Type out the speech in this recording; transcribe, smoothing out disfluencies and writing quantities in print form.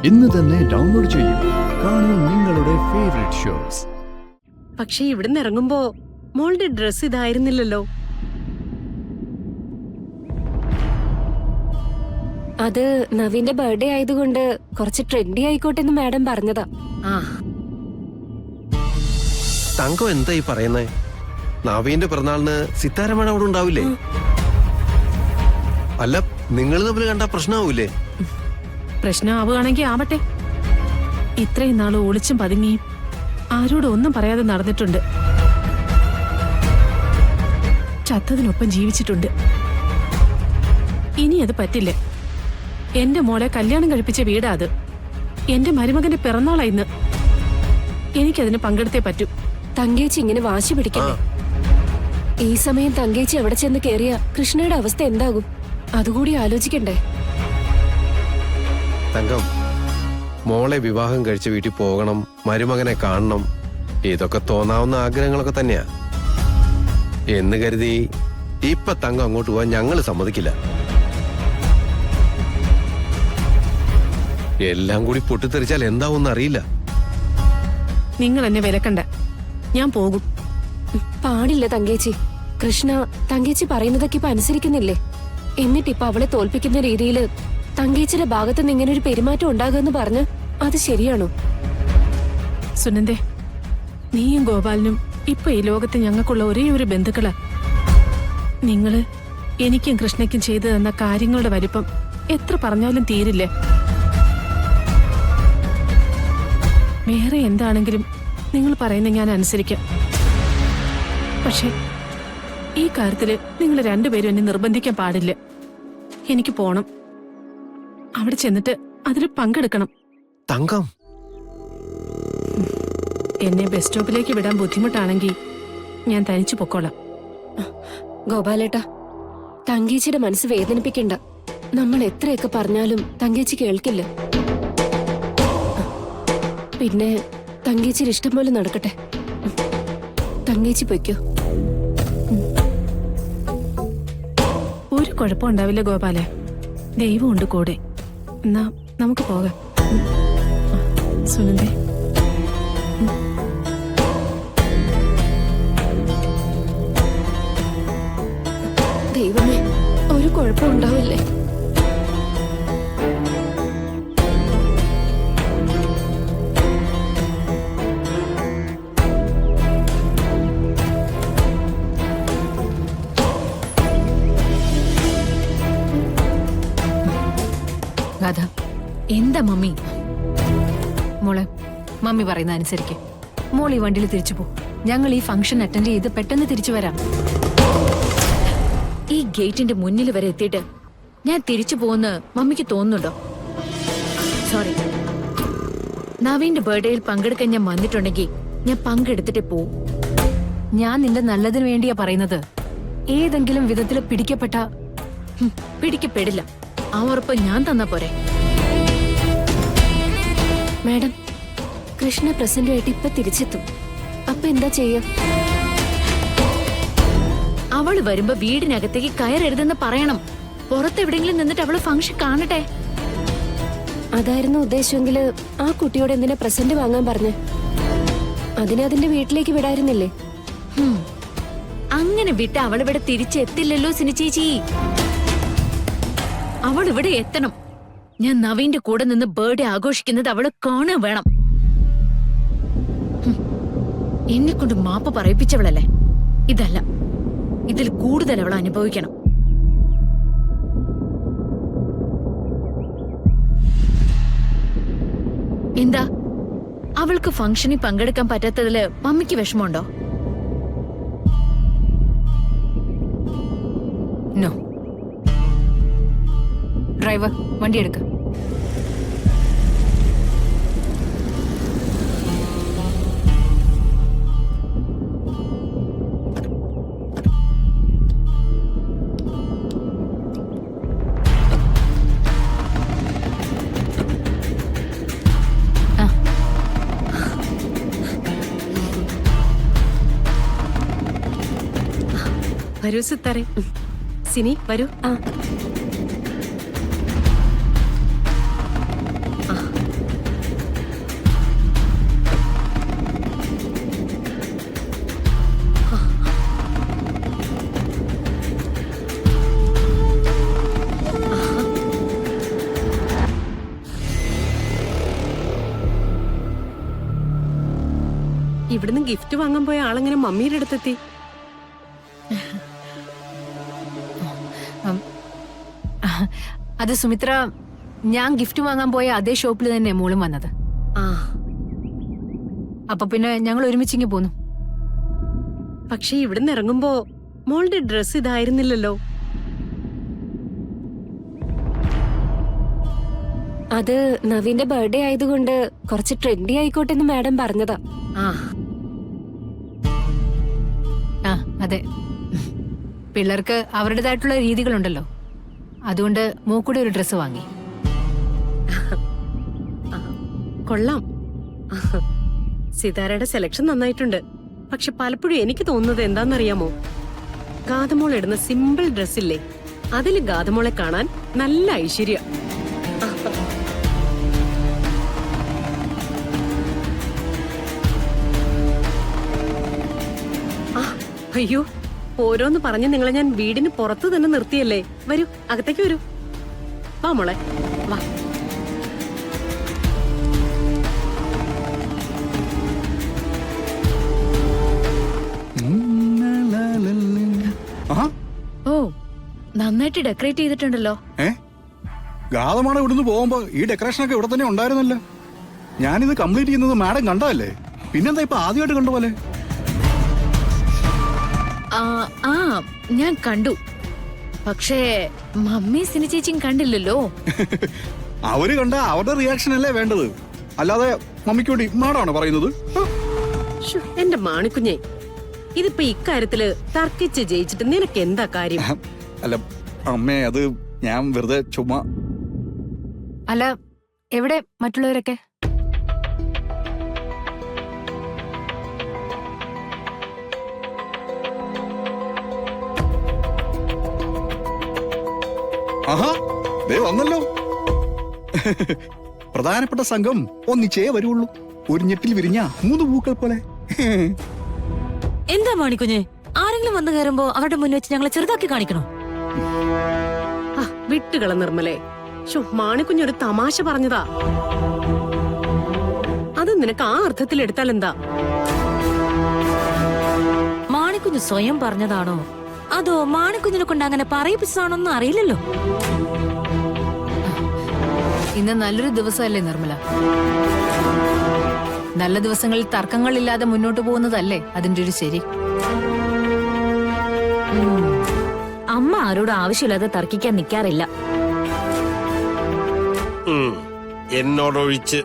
ഇന്ന് തന്നെ ഡൗൺലോഡ് ചെയ്യൂ. കാണൂ നിങ്ങളുടെ ഫേവറേറ്റ് ഷോസ്. പക്ഷെ ഇവിടുന്ന് ഇറങ്ങുമ്പോ മോളുടെ ഡ്രസ് ഇതായിരുന്നില്ലല്ലോ. അത് നവീന്റെ ബർത്ത്ഡേ ആയതുകൊണ്ട് കുറച്ച് ട്രെൻഡി ആയിക്കോട്ടെ എന്ന് മാഡം പറഞ്ഞതാ. തങ്കം എന്താ ഈ പറയുന്നേ? നവീന്റെ പിറന്നാളിന് സിത്താര മേഡം അവിടെ ഉണ്ടാവില്ലേ? അല്ല, നിങ്ങൾ തമ്മിൽ കണ്ട പ്രശ്നമാവൂലേ? പ്രശ്നമാവുകയാണെങ്കിൽ ആവട്ടെ. ഇത്രയും നാള് ഒളിച്ചും പതുങ്ങിയും ആരോടും ഒന്നും പറയാതെ നടന്നിട്ടുണ്ട്. ചത്തതിനൊപ്പം ജീവിച്ചിട്ടുണ്ട്. ഇനി അത് പറ്റില്ല. എന്റെ മോളെ കല്യാണം കഴിപ്പിച്ച വീടാ അത്. എന്റെ മരുമകന്റെ പിറന്നാളാ ഇന്ന്. എനിക്കതിന് പങ്കെടുത്തേ പറ്റൂ. തങ്കേച്ചി ഇങ്ങനെ വാശി പിടിക്കല്ലേ. ഈ സമയം തങ്കേച്ചി എവിടെ ചെന്ന് കേറിയ കൃഷ്ണയുടെ അവസ്ഥ എന്താകും? അതുകൂടി ആലോചിക്കണ്ടേ? തങ്കം, മോളെ വിവാഹം കഴിച്ച വീട്ടിൽ പോകണം, മരുമകനെ കാണണം, ഇതൊക്കെ തോന്നാവുന്ന ആഗ്രഹങ്ങളൊക്കെ തന്നെയാ. എന്ന് കരുതി ഇപ്പൊ തങ്കം അങ്ങോട്ട് പോവാൻ ഞങ്ങള് സമ്മതിക്കില്ല. എല്ലാം കൂടി പൊട്ടിത്തെറിച്ചാൽ എന്താവും അറിയില്ല. നിങ്ങൾ എന്നെ വിലക്കണ്ട, ഞാൻ പോകും. പാടില്ല തങ്കേച്ചി. കൃഷ്ണ തങ്കേച്ചി പറയുന്നതൊക്കെ ഇപ്പൊ അനുസരിക്കുന്നില്ലേ? എന്നിട്ടിപ്പൊ അവളെ തോൽപ്പിക്കുന്ന രീതിയില് തങ്കേച്ചിയുടെ ഭാഗത്തുനിന്ന് ഇങ്ങനെ ഒരു പെരുമാറ്റം ഉണ്ടാകുമെന്ന് പറഞ്ഞ് അത് ശരിയാണോ? സുനന്ദേ, നീയും ഗോപാലനും ഇപ്പൊ ഈ ലോകത്ത് ഞങ്ങൾക്കുള്ള ഒരേ ഒരു ബന്ധുക്കളാ. നിങ്ങള് എനിക്കും കൃഷ്ണയ്ക്കും ചെയ്തു തന്ന കാര്യങ്ങളുടെ വലിപ്പം എത്ര പറഞ്ഞാലും തീരില്ല. വേറെ എന്താണെങ്കിലും നിങ്ങൾ പറയുന്ന ഞാൻ അനുസരിക്കാം. പക്ഷെ ഈ കാര്യത്തില് നിങ്ങൾ രണ്ടുപേരും എന്നെ നിർബന്ധിക്കാൻ പാടില്ല. എനിക്ക് പോണം. അവിടെ ചെന്നിട്ട് അതിൽ പങ്കെടുക്കണം. തങ്കം, എന്നെ ബസ് സ്റ്റോപ്പിലേക്ക് വിടാൻ ബുദ്ധിമുട്ടാണെങ്കിൽ ഞാൻ തനിച്ചു പൊക്കോളാം. ഗോപാലേട്ടാ, തങ്കേച്ചിയുടെ മനസ്സ് വേദനിപ്പിക്കണ്ട. നമ്മൾ എത്രയൊക്കെ പറഞ്ഞാലും തങ്കേച്ചി കേൾക്കില്ല. പിന്നെ തങ്കേച്ചിയുടെ ഇഷ്ടം പോലെ നടക്കട്ടെ. തങ്കേച്ചി പൊയ്ക്കോ. ഒരു കുഴപ്പമുണ്ടാവില്ല ഗോപാലെ. ദൈവമുണ്ട് കൂടെ. എന്നാ നമുക്ക് പോകാം. സുനന്ദേ, ദൈവമേ, ഒരു കുഴപ്പമുണ്ടാവില്ലേ? രാധ, എന്താ മമ്മി? മോളെ, മമ്മി പറയുന്ന അനുസരിക്ക്. മോൾ ഈ വണ്ടിയിൽ തിരിച്ചു പോ. ഞങ്ങൾ ഈ ഫംഗ്ഷൻ അറ്റൻഡ് ചെയ്ത് പെട്ടെന്ന് തിരിച്ചു വരാം. ഈ ഗേറ്റിന്റെ മുന്നിൽ വരെ എത്തിയിട്ട് ഞാൻ തിരിച്ചു പോകുന്ന മമ്മിക്ക് തോന്നുന്നുണ്ടോ? സോറി, നവീന്റെ ബർത്ത്ഡേയിൽ പങ്കെടുക്കാൻ ഞാൻ വന്നിട്ടുണ്ടെങ്കിൽ ഞാൻ പങ്കെടുത്തിട്ടേ പോവും. ഞാൻ നിന്റെ നല്ലതിന് വേണ്ടിയാ പറയുന്നത്. ഏതെങ്കിലും വിധത്തിൽ പിടിക്കപ്പെടില്ല. ആ ഉറപ്പ് ഞാൻ തന്നാ പോരെ. മാഡം, കൃഷ്ണ പ്രസന്റുമായിട്ട് ഇപ്പൊ തിരിച്ചെത്തും. അപ്പൊ എന്താ ചെയ്യാ? അവള് വരുമ്പോ വീടിനകത്തേക്ക് കയറരുതെന്ന് പറയണം. പുറത്തെവിടെങ്കിലും നിന്നിട്ട് അവള് ഫംഗ്ഷൻ കാണട്ടെ. അതായിരുന്നു ഉദ്ദേശമെങ്കില് ആ കുട്ടിയോട് എന്തിനാ പ്രസന്റ് വാങ്ങാൻ പറഞ്ഞ്? അതിനെ അതിന്റെ വീട്ടിലേക്ക് വിടായിരുന്നില്ലേ? അങ്ങനെ വിട്ട് അവളിവിടെ തിരിച്ചെത്തില്ലല്ലോ സിനി ചേച്ചി. അവൾ ഇവിടെ എത്തണം. ഞാൻ നവീന്റെ കൂടെ നിന്ന് ബർത്ത്ഡേ ആഘോഷിക്കുന്നത് അവള് കാണാൻ വേണം. എന്നെ കൊണ്ട് മാപ്പ് പറയിപ്പിച്ചവളല്ലേ? ഇതല്ല, ഇതിൽ കൂടുതൽ അവൾ അനുഭവിക്കണം. എന്താ, അവൾക്ക് ഫംഗ്ഷനിൽ പങ്കെടുക്കാൻ പറ്റാത്തതില് മമ്മിക്ക് വിഷമമുണ്ടോ? നോ. ഡ്രൈവർ, വണ്ടി എടുക്ക. വരൂ സിത്താരെ. സിനി വരൂ. ഇവിടുന്ന് ഗിഫ്റ്റ് വാങ്ങാൻ പോയ ആളെങ്ങനെ മമ്മിയുടെ അടുത്തെത്തി? അത് സുമിത്ര, ഞാൻ ഗിഫ്റ്റ് വാങ്ങാൻ പോയ അതേ ഷോപ്പിൽ തന്നെ മോളും വന്നത്. ആ, അപ്പൊ പിന്നെ ഞങ്ങൾ ഒരുമിച്ചിങ്ങി പോന്നു. പക്ഷെ ഇവിടുന്ന് ഇറങ്ങുമ്പോ മോളുടെ ഡ്രസ് ഇതായിരുന്നില്ലല്ലോ. അത് നവീന്റെ ബർത്ത്ഡേ ആയതുകൊണ്ട് കുറച്ച് ട്രെൻഡി ആയിക്കോട്ടെ എന്ന് മാഡം പറഞ്ഞതാ. ആ, ആ അതെ, പിള്ളേർക്ക് അവരുടേതായിട്ടുള്ള രീതികളുണ്ടല്ലോ. അതുകൊണ്ട് മൂക്കൂടെ ഒരു ഡ്രസ്സ് വാങ്ങി. കൊള്ളാം. സിതാരയുടെ സെലക്ഷൻ നന്നായിട്ടുണ്ട്. പക്ഷെ പലപ്പോഴും എനിക്ക് തോന്നുന്നത് എന്താണെന്നറിയാമോ? ഗാതമോൾ ഇടുന്ന സിമ്പിൾ ഡ്രസ്സില്ലേ, അതിൽ ഗാതമോളെ കാണാൻ നല്ല ഐശ്വര്യം. അയ്യോ, ഓരോന്ന് പറഞ്ഞ് നിങ്ങളെ ഞാൻ വീടിന് പുറത്ത് തന്നെ നിർത്തിയല്ലേ. വരൂ, അകത്തേക്ക് വരൂ. വാ മോളെ, വാ. ആഹാ, ഓ, നന്നായിട്ട് ഡെക്കറേറ്റ് ചെയ്തിട്ടുണ്ടല്ലോ. ഗാതമാണ് ഇവിടുന്ന് പോകുമ്പോ ഈ ഡെക്കറേഷനൊക്കെ ഇവിടെ തന്നെ ഉണ്ടായിരുന്നല്ലോ. ഞാനിത് കംപ്ലീറ്റ് ചെയ്യുന്നത് മാഡം കണ്ടതല്ലേ, പിന്നെന്താ ഇപ്പൊ ആദ്യമായിട്ട് കണ്ട പോലെ? ആ ഞാൻ കണ്ടു. പക്ഷേ മമ്മി സിനി ചേച്ചിയും കണ്ടില്ലല്ലോ. അവര് കണ്ട അവരുടെ റിയാക്ഷൻ അല്ലേ വേണ്ടത്, അല്ലാതെ മമ്മിക്ക് വേണ്ടി മാഡാണ് പറയുന്നത്. ശ്ശോ, എന്റെ മാണിക്കുഞ്ഞെ, ഇതിപ്പോ ഇക്കാര്യത്തില് തർക്കിച്ച് ജയിച്ചിട്ട് നിനക്ക് എന്താ കാര്യം? അല്ല അമ്മേ, അത് ഞാൻ വെറുതെ ചുമ്മാ. അല്ല, എവിടെ മറ്റുള്ളവരൊക്കെ? ആഹാ, ദേ വന്നല്ലോ. പ്രധാനപ്പെട്ട സംഘം ഒന്നിച്ചേ വരുള്ളൂ. ഒരു ഞെട്ടിൽ വിരിഞ്ഞ 3 പൂക്കൾ പോലെ. എന്താ മാണിക്കുഞ്ഞെ, ആരെങ്കിലും വന്നു കയറുമ്പോ അവരുടെ മുന്നിൽ വെച്ച് ഞങ്ങളെ ചെറുതാക്കി കാണിക്കണോ? വിട്ടുകള നിർമ്മലേ. ശോ, മാണിക്കുഞ്ഞൊരു തമാശ പറഞ്ഞതാ. അത് നിനക്ക് ആ അർത്ഥത്തിൽ എടുത്താൽ എന്താ? മാണിക്കുഞ്ഞ് സ്വയം പറഞ്ഞതാണോ അതോ മാണിക്കുഞ്ഞിനെ കൊണ്ട് അങ്ങനെ പറയിപ്പിച്ചതാണോന്നും അറിയില്ലല്ലോ. ഇന്ന് നല്ലൊരു ദിവസമല്ലേ നിർമ്മല? നല്ല ദിവസങ്ങളിൽ തർക്കങ്ങളില്ലാതെ മുന്നോട്ട് പോകുന്നതല്ലേ അതിന്റെ ഒരു ശരി. അമ്മ ആരോടും ആവശ്യമില്ലാതെ തർക്കിക്കാൻ നിൽക്കാറില്ല. എന്നോടൊഴിച്ച്